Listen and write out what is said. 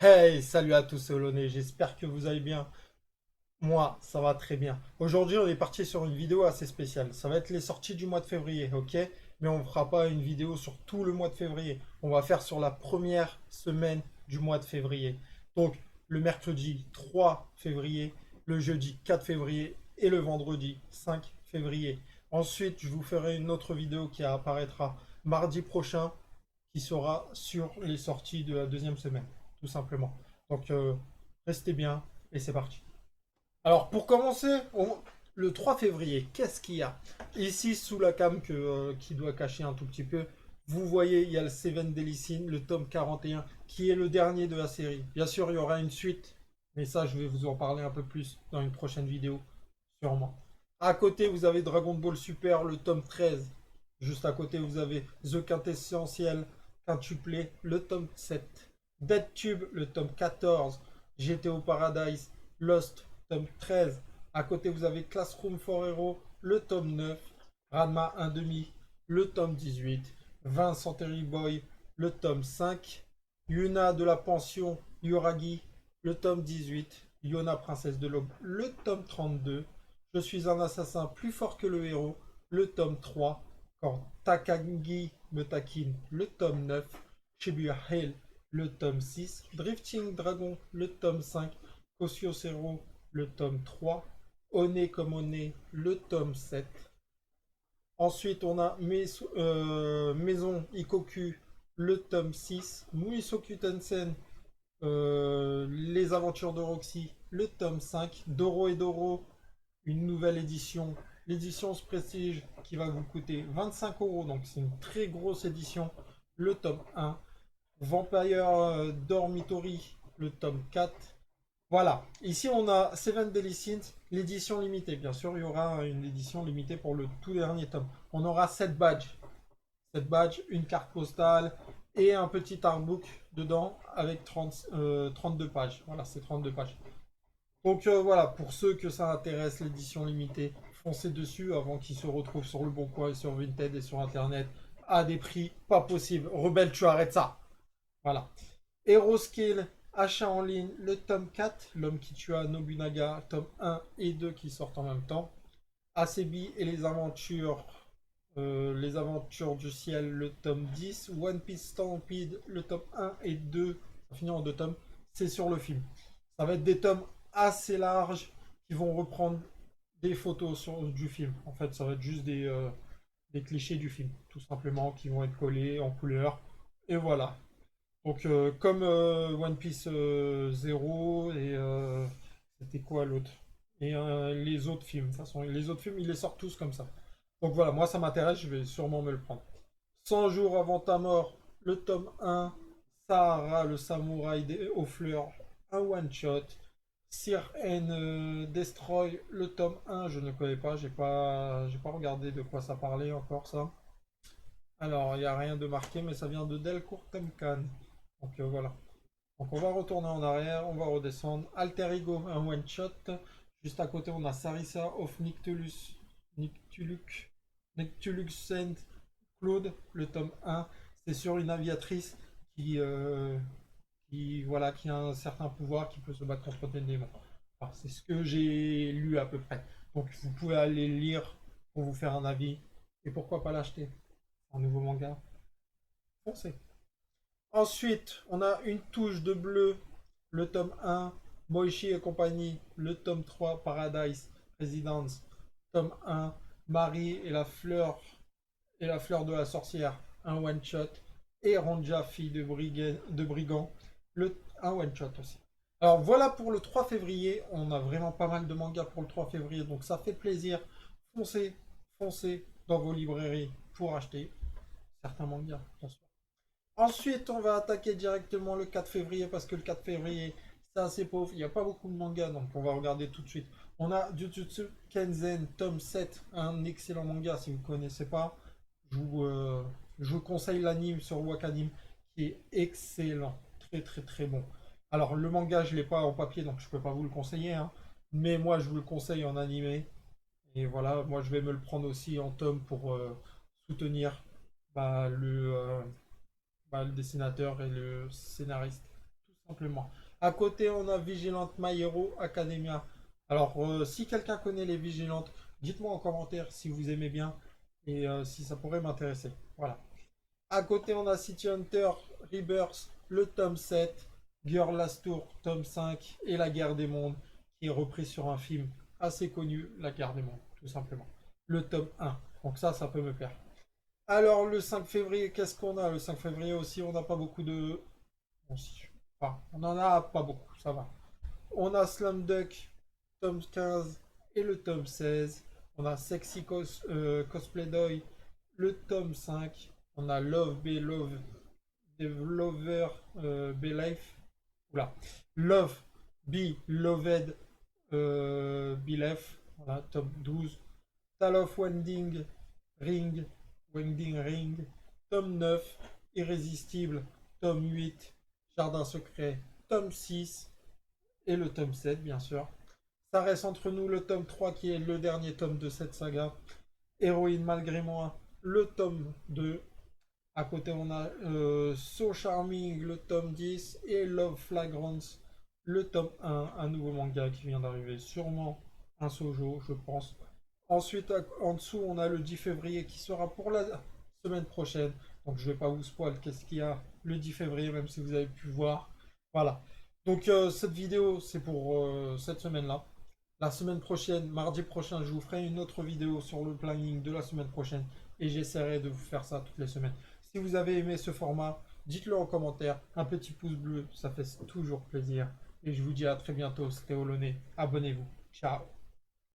Hey, salut à tous, c'est Olonné, j'espère que vous allez bien. Moi, ça va très bien. Aujourd'hui, on est parti sur une vidéo assez spéciale. Ça va être les sorties du mois de février, ok? Mais on ne fera pas une vidéo sur tout le mois de février. On va faire sur la première semaine du mois de février. Donc, le mercredi 3 février, le jeudi 4 février et le vendredi 5 février. Ensuite, je vous ferai une autre vidéo qui apparaîtra mardi prochain qui sera sur les sorties de la deuxième semaine, tout simplement. Donc, restez bien et c'est parti. Alors, pour commencer, le 3 février, qu'est-ce qu'il y a? Ici, sous la cam qui doit cacher un tout petit peu, vous voyez, il y a le Seven Deadly Sins, le tome 41, qui est le dernier de la série. Bien sûr, il y aura une suite, mais ça, je vais vous en parler un peu plus dans une prochaine vidéo, sûrement. À côté, vous avez Dragon Ball Super, le tome 13. Juste à côté, vous avez The Quintessentiel Quintuplé, le tome 7. Dead Tube, le tome 14. GTO Paradise, Lost, tome 13. À côté, vous avez Classroom for Hero, le tome 9. Ranma 1,5, le tome 18. Vincent Terry Boy, le tome 5. Yuna de la pension Yuragi, le tome 18. Yona, princesse de l'aube, le tome 32. Je suis un assassin plus fort que le héros, le tome 3. Quand Takagi me taquine, le tome 9. Shibuya Hale, le tome 6. Drifting Dragon, le tome 5. Kosio Zero, le tome 3. One comme One, le tome 7. Ensuite, on a Maison Ikoku, le tome 6. Muisoku Tensen, Les Aventures de Roxy, le tome 5. Doro et Doro, une nouvelle édition. L'édition Prestige qui va vous coûter 25 euros, donc c'est une très grosse édition. Le tome 1. Vampire Dormitory, le tome 4. Voilà, ici on a Seven Deadly Sins, l'édition limitée. Bien sûr, il y aura une édition limitée pour le tout dernier tome. On aura 7 badges. 7 badges, une carte postale et un petit artbook dedans avec 32 pages. Voilà, c'est 32 pages. Donc voilà, pour ceux que ça intéresse, l'édition limitée, foncez dessus avant qu'ils se retrouvent sur le Bon Coin et sur Vinted et sur Internet à des prix pas possibles. Rebelle, tu arrêtes ça. Voilà. Hero Skill, achat en ligne, le tome 4, L'homme qui tua Nobunaga, tome 1 et 2 qui sortent en même temps. Asebi et les aventures du ciel, le tome 10. One Piece Stampede, le tome 1 et 2, ça finit en deux tomes, c'est sur le film. Ça va être des tomes assez larges qui vont reprendre des photos du film. En fait, ça va être juste des clichés du film, tout simplement, qui vont être collés en couleur. Et voilà. Donc, comme One Piece Zero et c'était quoi l'autre? Et les autres films. De toute façon, les autres films, ils les sortent tous comme ça. Donc voilà, moi ça m'intéresse, je vais sûrement me le prendre. 100 jours avant ta mort, le tome 1. Sahara, le samouraï aux fleurs, un one-shot. Sir N Destroy, le tome 1, je ne connais pas, j'ai pas regardé de quoi ça parlait encore ça. Alors, il n'y a rien de marqué, mais ça vient de Delcourt Temkan. Donc voilà. Donc on va retourner en arrière, on va redescendre. Alter Ego, un one shot. Juste à côté, on a Sarissa of Nictulucent Claude, le tome 1. C'est sur une aviatrice qui a un certain pouvoir, qui peut se battre contre des démons. Alors, c'est ce que j'ai lu à peu près. Donc vous pouvez aller lire pour vous faire un avis. Et pourquoi pas l'acheter? Un nouveau manga. Foncez. Ensuite, on a une touche de bleu, le tome 1, Moichi et compagnie, le tome 3, Paradise Residence, tome 1, Marie et la fleur de la sorcière, un one shot, et Ronja, fille de brigand, un one shot aussi. Alors voilà pour le 3 février, on a vraiment pas mal de mangas pour le 3 février, donc ça fait plaisir. Foncez, foncez dans vos librairies pour acheter certains mangas, bien sûr. Ensuite, on va attaquer directement le 4 février parce que le 4 février, c'est assez pauvre. Il n'y a pas beaucoup de mangas, donc on va regarder tout de suite. On a Jujutsu Kaisen, tome 7, un excellent manga si vous ne connaissez pas. Je vous conseille l'anime sur Wakanim qui est excellent, très très très bon. Alors le manga, je ne l'ai pas en papier, donc je ne peux pas vous le conseiller, hein. Mais moi, je vous le conseille en animé. Et voilà, moi, je vais me le prendre aussi en tome pour soutenir bah, le dessinateur et le scénariste. simplement. À côté, on a Vigilante My Hero Academia. Alors, si quelqu'un connaît les Vigilantes, dites-moi en commentaire si vous aimez bien et si ça pourrait m'intéresser. Voilà. À côté, on a City Hunter Rebirth, le tome 7, Girl Last Tour, tome 5 et La Guerre des Mondes, qui est repris sur un film assez connu, La Guerre des Mondes, tout simplement. Le tome 1. Donc ça peut me plaire. Alors, le 5 février, qu'est-ce qu'on a? Le 5 février aussi, on n'a pas beaucoup de... Bon, si. Enfin, on n'en a pas beaucoup, ça va. On a Slam Dunk, tome 15 et le tome 16. On a Cosplay Doy, le tome 5. On a Love Be Love, Lover Be Life. Oula. Love Be Loved Be Life. Voilà, tome 12. Tale of Wending Ring, tome 9, Irrésistible, tome 8, Jardin secret, tome 6 et le tome 7 bien sûr. Ça reste entre nous le tome 3 qui est le dernier tome de cette saga. Héroïne malgré moi, le tome 2. À côté on a So Charming, le tome 10 et Love Flagrance, le tome 1, un nouveau manga qui vient d'arriver, sûrement un shoujo je pense. Ensuite, en dessous, on a le 10 février qui sera pour la semaine prochaine. Donc, je ne vais pas vous spoiler qu'est-ce qu'il y a le 10 février, même si vous avez pu voir. Voilà. Donc, cette vidéo, c'est pour cette semaine-là. La semaine prochaine, mardi prochain, je vous ferai une autre vidéo sur le planning de la semaine prochaine. Et j'essaierai de vous faire ça toutes les semaines. Si vous avez aimé ce format, dites-le en commentaire. Un petit pouce bleu, ça fait toujours plaisir. Et je vous dis à très bientôt. C'était Olonné. Abonnez-vous. Ciao.